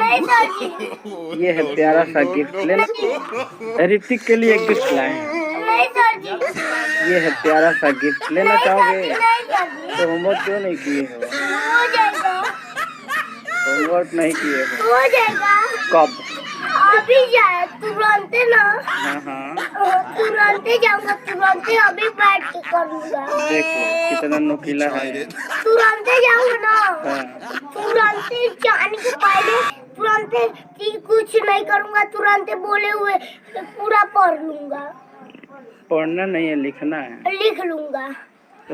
नहीं सर जी। ये है प्यारा सा गिफ्ट, लेना। ऋतिक के लिए गिफ्ट लाए हैं। नहीं सर जी। ये है प्यारा सा गिफ्ट, लेना चाहोगे? नहीं सर जी। तो होमवर्क क्यों नहीं किए हो? हो जाएगा। होमवर्क नहीं किए हो? हो जाएगा। कब? अभी जाए तुरंत ना। हाँ हाँ, तुरंत जाऊंगा, तुरंत अभी बैठ के करूंगा। देखो कितना नुकीला है। तुरंत जाऊंगा ना। हाँ, तुरंत जाने के पहले तुरंत कुछ नहीं करूंगा, तुरंत बोले हुए पूरा पढ़ लूंगा। पढ़ना नहीं है, लिखना है। लिख लूंगा।